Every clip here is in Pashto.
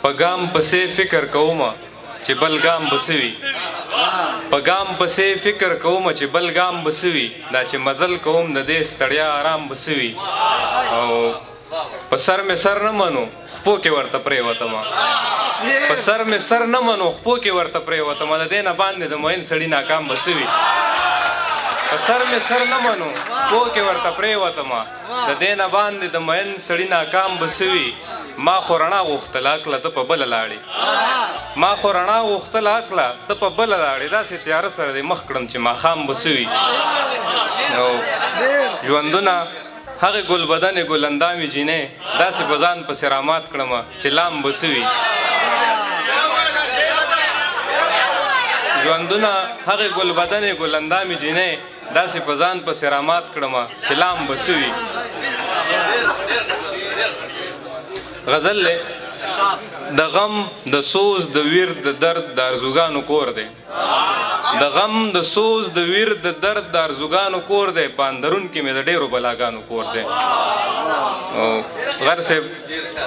په ګام پسې فکر کومه چې بل ګام بسوي په ګام پسې فکر کومه چې بل ګام بسوي دا چې مزل کوم د دې ستړیا آرام بسوي او په سر مې سر نه منو خپو کې ورته پرېوتمه په سر مې سر نه منو خپو کې ورته پرېوتمه د دې نه باندې د موین سړي ناکام بسوي په سر مې سر نه منو خپو کې ورته پرېوتمه د دې نه باندې د موین سړي ناکام بسوي ما خو رڼا غوښتله اکله ته په بله لاړې ما خو رڼا غوښتله اکله ته په بله لاړې داسې تیاره سره دې مخ کړم چې ماښام بسوي او ژوندونه هغې ګلبدنې ګلندامې جینۍ داسې په ځان پسې رامات کړمه چې لام بسوي ژوندونه هغې ګلبدنې ګلندامې جینۍ داسې په ځان پسې رامات کړمه چې لام بسوي غزل دی د غم د سوز د ویر د درد د ارزوګانو کور دی د غم د سوز د ویر د درد د ارزوګانو کور دی په اندرون کې مې د ډېرو بلاګانو کور دی غر صاحب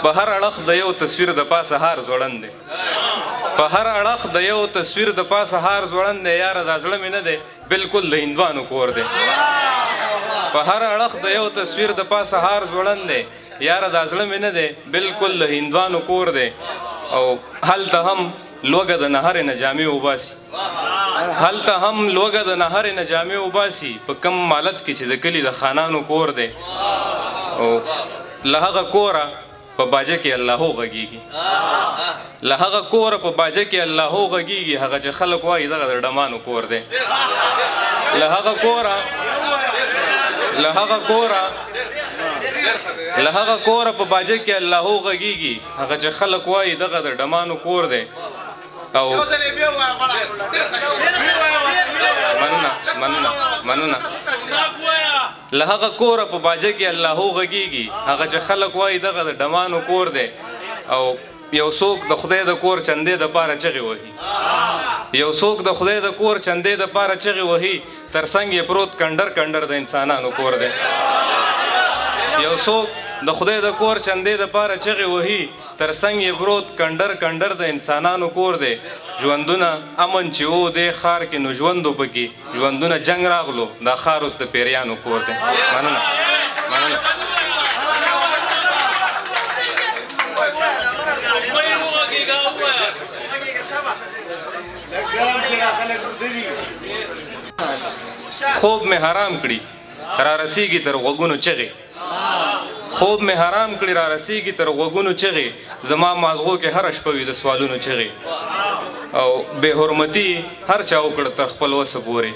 په هر اړخ د یو تصویر د پاسه هار ځوړند دی په هر اړخ د یو تصویر د پاسه هار ځوړند دی یاره دا زړه مې نه دی بلکل د هندوانو کور دی په هر اړخ د یو تصویر د پاسه هار ځوړند دی یاره دا زړه مې نه دی بلکل د هندوانو کور دی او هلته هم لوږه د نهرې نه جامې وباسي هلته هم لوږه د نهرې نه جامې وباسي په کم مالت کې چې د کلي د خانانو کور دی او له هغه کوره په باجه کې اللهو غږیږي له هغه کوره په باجه کې اللهو غږیږي هغه چې خلک وایي دغه د ډمانو کور دی له هغه کوره په باجه کې اللهو غږیږي هغه چې خلک وایي دغه د ډمانو کور دی او مننه له هغه کوره په باجه کې اللهو غږیږي هغه چې خلک وایي دغه د ډمانو کور دی او یو څوک د خدای د کور چندې د پاره چغې وهي یو څوک د خدای د کور چندې د پاره چغې وهي تر څنګ یې پروت کنډر کنډر د انسانانو کور دی یو څوک د خدای د کور چندې د پاره چغې وهي تر څنګ یې پروت کنډر کنډر د انسانانو کور دی ژوندونه امن چې و دې ښار کې نو ژوندو پکې ژوندونه جنګ راغلو دا ښار اوس د پیریانو کور دی مننه خوب مې حرام کړي را رسیږي تر غوږونو چغې خوب مې حرام کړي را رسیږي تر غوږونو چغې زما مازغو کې هره شپه وي د سوالونو چغې او بې حرمتي هر چا وکړه تر خپل وسه پورې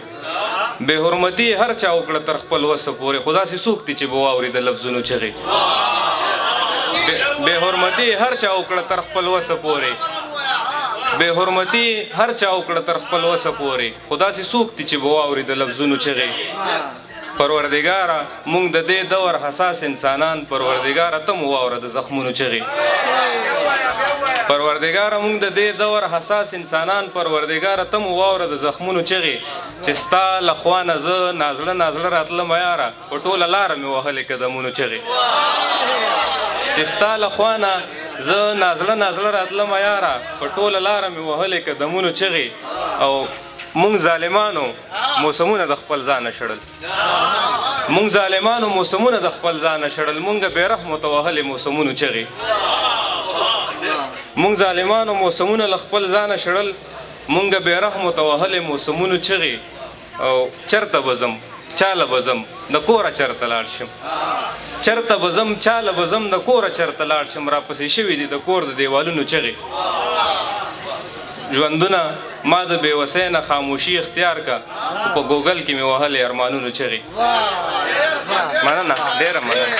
بې حرمتي هر چا وکړه تر خپل وسه پورې خو داسې څوک دي چې به واوري د لفظونو چغې بې حرمتي هر چا وکړه تر خپل وسه پورې بې حرمتي هر چا وکړه تر خپل وسه پورې خو داسې څوک دي چې به واوري د لفظونو چغې پروردګاره مونږ د دې دور حساس انسانان پروردګاره ته مو واوره د زخمونو چغې پروردګاره مونږ د دې دور حساس انسانان پروردګاره ته مو واوره د زخمونو چغې چې ستا له خوا نه زه نازړه نازړه راتلم یاره په ټوله لاره مې وهلې قدمونو چغې چې ستا له خوا نه زه نازړه نازړه راتلم یاره په ټوله لاره مې وهلې قدمونو چغې او مونږ ظالمانو موسمونه د خپل ځانه شړل مونږ ظالمانو موسمونه د خپل ځانه شړل مونږ بې رحمو ته وهلې موسمونو چغې مونږ ظالمانو موسمونه له خپل ځانه شړل مونږ بې رحمو ته وهلې موسمونو چغې او چرته به ځم چاله به ځم د کوره چرته لاړ شم چرته به ځم چاله به ځم د کوره چرته لاړ شم راپسې شوي دي د کور د دیوالونو چغې ژوندونه ما د بېوسۍ نه خاموشي اختیار کا په ګوګل کې مې وهلې ارمانونو چغې مننه ډېره مننه